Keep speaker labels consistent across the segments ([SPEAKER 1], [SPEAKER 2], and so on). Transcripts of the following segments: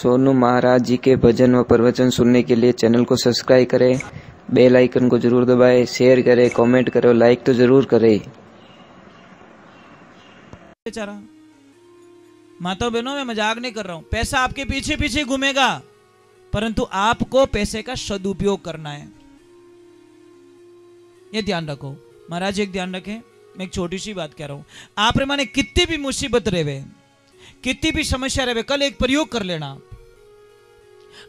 [SPEAKER 1] सोनू महाराज जी के भजन व प्रवचन सुनने के लिए चैनल को सब्सक्राइब करें, बेल आइकन को जरूर दबाएं, शेयर करें, कमेंट करें, लाइक तो जरूर करें।
[SPEAKER 2] बेचारा माता बहनों, मैं मजाक नहीं कर रहा हूं। पैसा आपके पीछे पीछे घूमेगा, परंतु आपको पैसे का सदुपयोग करना है, ये ध्यान रखो। महाराज एक ध्यान रखें, मैं एक छोटी सी बात कह रहा हूं। आप रे माने कितनी भी मुसीबत रहे, कितनी भी समस्या रहे, कल एक प्रयोग कर लेना।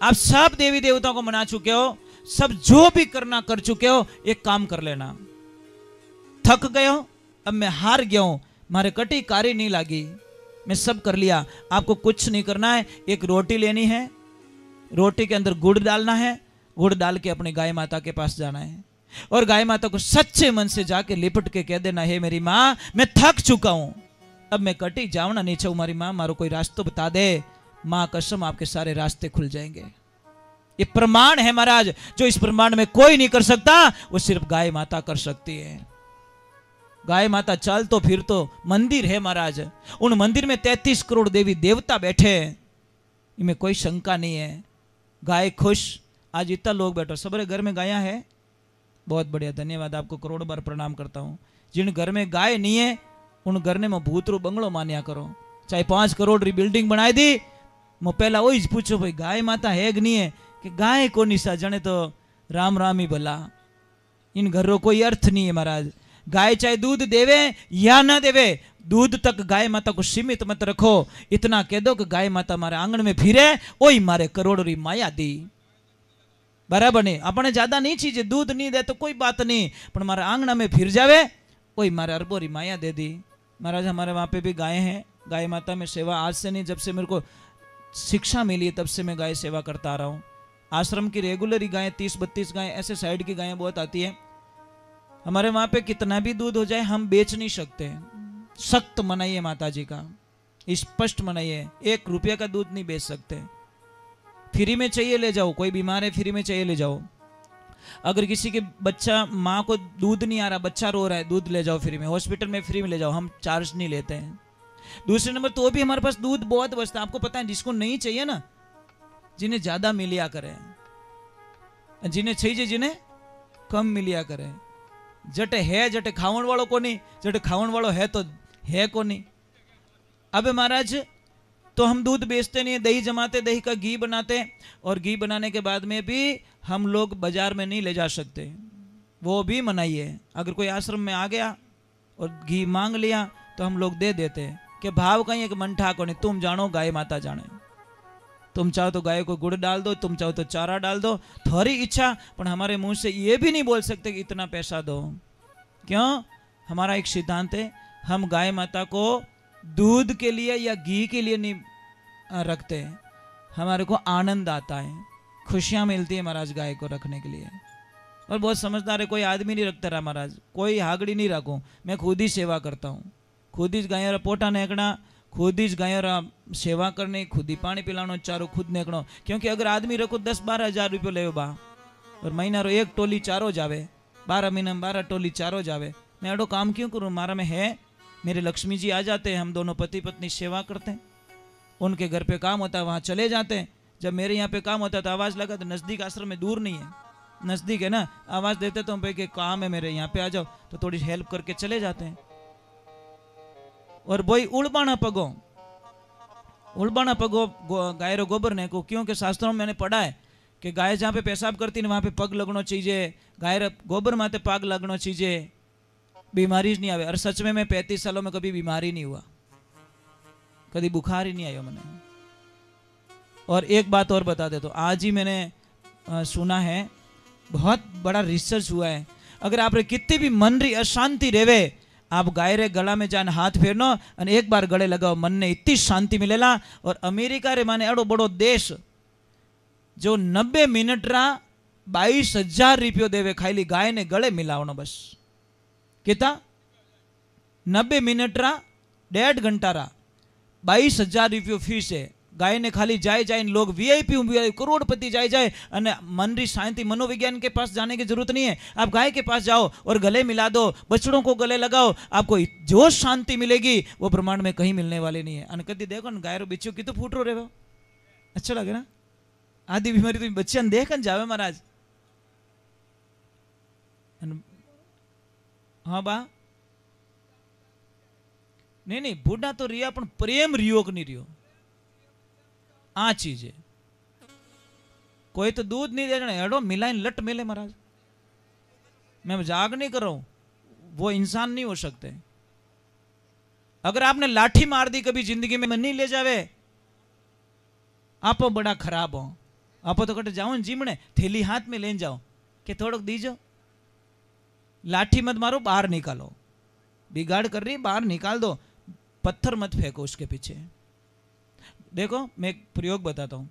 [SPEAKER 2] आप सब देवी देवताओं को मना चुके हो, सब जो भी करना कर चुके हो, एक काम कर लेना। थक गए हो, अब मैं हार गया हूं, मारे कटी कारी नहीं लगी, मैं सब कर लिया। आपको कुछ नहीं करना है, एक रोटी लेनी है, रोटी के अंदर गुड़ डालना है, गुड़ डाल के अपनी गाय माता के पास जाना है और गाय माता को सच्चे मन से जाके लिपट के कह देना, हे मेरी माँ, मैं थक चुका हूं, अब मैं कटी जाऊं ना नीचे हूं, मारी माँ मारो कोई रास्ता बता दे। माँ कसम आपके सारे रास्ते खुल जाएंगे। ये प्रमाण है महाराज, जो इस प्रमाण में कोई नहीं कर सकता, वो सिर्फ गाय माता कर सकती है। गाय माता चल तो फिर तो मंदिर है महाराज, उन मंदिर में 33 करोड़ देवी देवता बैठे हैं, इनमें कोई शंका नहीं है। गाय खुश, आज इतना लोग बैठो, सबरे घर में गाया है, बहुत बढ़िया, धन्यवाद, आपको करोड़ बार प्रणाम करता हूं। जिन घर में गाय नहीं है उन घर ने मैं भूतरू बंगलो मान्या करो, चाहे 5 करोड़ री बिल्डिंग बनाई दी, मैं पहला वही पूछो भाई गाय माता है कि नहीं है, कि गाय को निशा जने तो राम राम ही भला। इन घरों कोई अर्थ नहीं है महाराज। गाय चाहे दूध देवे या ना देवे, दूध तक गाय माता को सीमित मत रखो। इतना कह दो कि गाय माता मारे आंगन में फिरे, वही मारे करोड़ री माया दी, बराबर नहीं। अपने ज्यादा नहीं चाहिए, दूध नहीं दे तो कोई बात नहीं, पर मारे आंगना में फिर जावे, वही मारे अरबों री माया दे दी। महाराज हमारे वहां पे भी गाय हैं, गाय माता में सेवा आज से नहीं, जब से मेरे को शिक्षा मिली तब से मैं गाय सेवा करता आ रहा हूँ। आश्रम की रेगुलर ही गायें 30-32 गायें, ऐसे साइड की गायें बहुत आती है। हमारे वहां पे कितना भी दूध हो जाए हम बेच नहीं सकते, सख्त मनाइए माता जी का, स्पष्ट मनाइए, 1 रुपया का दूध नहीं बेच सकते। फ्री में चाहिए ले जाओ, कोई बीमार है फ्री में चाहिए ले जाओ। अगर किसी के बच्चा, माँ को दूध नहीं आ रहा, बच्चा रो रहा है, दूध ले जाओ फ्री में, हॉस्पिटल में फ्री में ले जाओ, हम चार्ज नहीं लेते हैं। दूसरे नंबर तो भी हमारे पास दूध बहुत बचता है, आपको पता है, जिसको नहीं चाहिए ना, जिन्हें ज्यादा मिलिया करें, जिन्हें चाहिए जिन्हें कम मिलिया करें। जटे है जटे खावन वालों को नहीं, जटे खावन वालों है तो है को नहीं। अब महाराज तो हम दूध बेचते नहीं, दही जमाते, दही का घी बनाते, और घी बनाने के बाद में भी हम लोग बाजार में नहीं ले जा सकते, वो भी मनाही है। अगर कोई आश्रम में आ गया और घी मांग लिया तो हम लोग दे देते हैं कि भाव कहीं एक मन ठाको नहीं, तुम जानो गाय माता जाने। तुम चाहो तो गाय को गुड़ डाल दो, तुम चाहो तो चारा डाल दो, थोड़ी इच्छा, पर हमारे मुंह से ये भी नहीं बोल सकते कि इतना पैसा दो। क्यों? हमारा एक सिद्धांत है, हम गाय माता को दूध के लिए या घी के लिए नहीं रखते, हमारे को आनंद आता है, खुशियां मिलती है महाराज गाय को रखने के लिए। और बहुत समझदार है, कोई आदमी नहीं रखता रहा महाराज, कोई हागड़ी नहीं रखूं, मैं खुद ही सेवा करता हूँ, खुद ही गायों पोटा नेकना, खुद ही गायों सेवा करनी, खुद ही पानी पिलानो, चारो खुद नेकनो। क्योंकि अगर आदमी रखो 10-12 हज़ार रुपये ले बा, और महीना रो 1 टोली चारो जावे, 12 महीना में 12 टोली चारो जावे, मैं एडो काम क्यों करूँ? मारा में है, मेरे लक्ष्मी जी आ जाते हैं, हम दोनों पति पत्नी सेवा करते हैं, उनके घर पे काम होता है वहाँ चले जाते हैं। जब मेरे यहाँ पे काम होता है तो आवाज़ लगा, तो नज़दीक आश्रम में, दूर नहीं है, नज़दीक है ना, आवाज़ देते तो हम पे कि काम है मेरे यहाँ पे आ जाओ, तो थोड़ी हेल्प करके चले जाते हैं। और वही उड़बाना पगो गाय रो गोबर ने को, क्योंकि शास्त्रों में मैंने पढ़ा है कि गाय जहाँ पे पेशाब करती है वहाँ पे पग लगना चाहिए, गाय गोबर माते पग लगना चाहिए, बीमारी नहीं आवे। और सच में मैं 35 सालों में कभी बीमारी नहीं हुआ, कभी बुखार ही नहीं आया मैंने। और एक बात और बता दे, तो आज ही मैंने सुना है, बहुत बड़ा रिसर्च हुआ है, अगर आप कितनी भी मन री अशांति रेवे, आप गाय रे गला में जाने हाथ फेरनो और एक बार गले लगाओ, मन ने इतनी शांति मिलेला। और अमेरिका रे माने एडो बड़ो देश जो 90 मिनट रा 22,000 रुपये देवे खाली गाय ने गले मिलावनो, बस कितना 90 मिनट रा 1.5 घंटा रा 22,000 रुपये फीस है। गाय ने खाली जाए जाए, लोग वीआईपी करोड़पति जाए जाए, मन री शांति, मनोविज्ञान के पास जाने की जरूरत नहीं है, आप गाय के पास जाओ और गले मिला दो, बछड़ों को गले लगाओ, आपको जो शांति मिलेगी वो ब्रह्मांड में कहीं मिलने वाली नहीं है। कदी देखो न गाय रो बिच्छू की तो फूट रो रे, अच्छा लगे ना? आधी बीमारी तो बच्चे देख जावे महाराज। हाँ बा नहीं नहीं बूढ़ा तो रिया पण प्रेम रियो कि नहीं रियो आ चीज है। कोई तो दूध नहीं दे रहा एडो मिलाइन लट मिले महाराज। मैं मजाक नहीं कर रहा हूं, वो इंसान नहीं हो सकते। अगर आपने लाठी मार दी कभी जिंदगी में नहीं ले जावे आप बड़ा खराब हो। आप तो कटे जाओ जीमने थैली हाथ में लेन जाओ कि थोड़क दीजो। लाठी मत मारो, बाहर निकालो। बिगाड़ कर रही बाहर निकाल दो, पत्थर मत फेंको उसके पीछे। देखो मैं एक प्रयोग बताता हूं।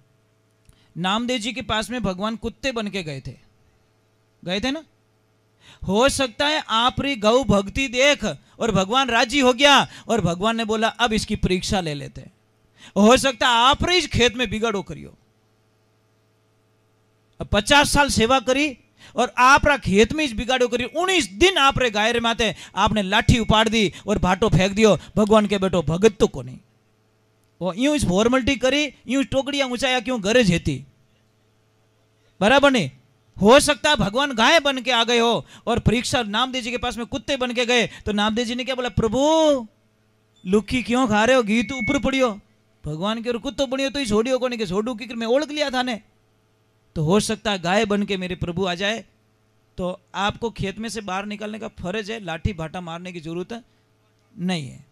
[SPEAKER 2] नामदेव जी के पास में भगवान कुत्ते बन के गए थे ना। हो सकता है आप री गौ भक्ति देख और भगवान राजी हो गया और भगवान ने बोला अब इसकी परीक्षा ले लेते। हो सकता है आप री खेत में बिगाड़ो करियो। अब 50 साल सेवा करी और आप रा खेत में इस बिगाड़ो करी। 19 दिन आप रे गाय रे माते आपने लाठी उपाड़ दी और भाटो फेंक दियो। भगवान के बेटो भगत तो को नहीं। वो यूं इस फॉर्मेलिटी करी, यूं टोकड़ियां ऊंचाया क्यों घरे जेती। बराबर नहीं। हो सकता है भगवान गाय बन के आ गए हो और परीक्षा नामदेव जी के पास में कुत्ते बन के गए तो नामदेव जी ने क्या बोला, प्रभु लुक्की क्यों खा रहे हो, घी तो ऊपर पड़ियो। भगवान के कुत्तो बनियो तो ही छोड़ियो को नहीं कि छोड़ू की मैं ओढ़ लिया था ने। तो हो सकता है गाय बन के मेरे प्रभु आ जाए तो आपको खेत में से बाहर निकालने का फर्ज है। लाठी भाटा मारने की जरूरत नहीं है,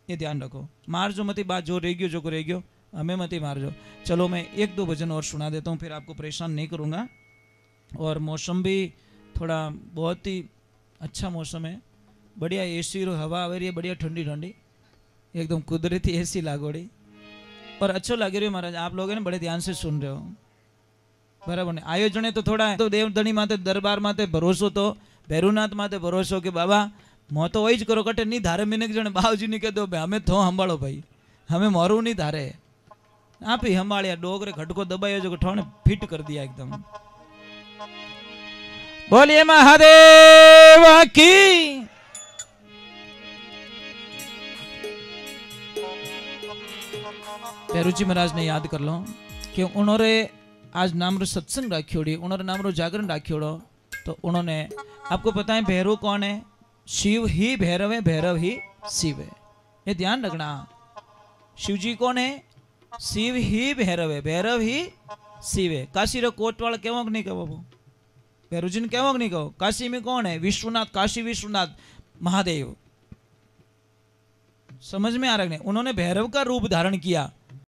[SPEAKER 2] ये ध्यान रखो। मार जो मती बात जो रेगियो जो को रेगियो हमें मती मार जो। चलो मैं 1-2 भजन और सुना देता हूँ फिर आपको परेशान नहीं करूँगा। और मौसम भी थोड़ा बहुत ही अच्छा मौसम है। बढ़िया एसी हवा आ रही है, बढ़िया ठंडी ठंडी एकदम कुदरती एसी लागोड़ी और अच्छो लग रही है महाराज। आप लोग है ना बड़े ध्यान से सुन रहे हो, बराबर ने। आयोजन तो थोड़ा तो देवधनी माते दरबार माते भरोसो तो भैरुनाथ माते भरोसो के बाबा मो तो वही करो कटे नहीं धारे मिने जने बाबूजी ने कह दो हमें थो संभालो भाई, हमें मोरू नहीं धारे। आप ही संभालिया डोगरे खटको दबायो जो ठोने फिट कर दिया एकदम। बोलिए महादेव की। पेरुजी महाराज ने याद कर लो कि उन्होंने आज नाम रो सत्संग राखियोड़ी, उन्होंने नाम रो जागरण राखियोड़ो। तो उन्होंने आपको पता है भैरव कौन है? शिव ही भैरव है, भैरव ही शिव है, ये ध्यान रखना। शिव जी कौन है? शिव ही भैरव है, भैरव ही शिव है। काशी रो कोटवाल केवो नहीं कहो बाबू, भैरव जी ने केवो नहीं कहो। काशी में कौन है? विश्वनाथ, काशी विश्वनाथ महादेव। समझ में आ रहा है? उन्होंने भैरव का रूप धारण किया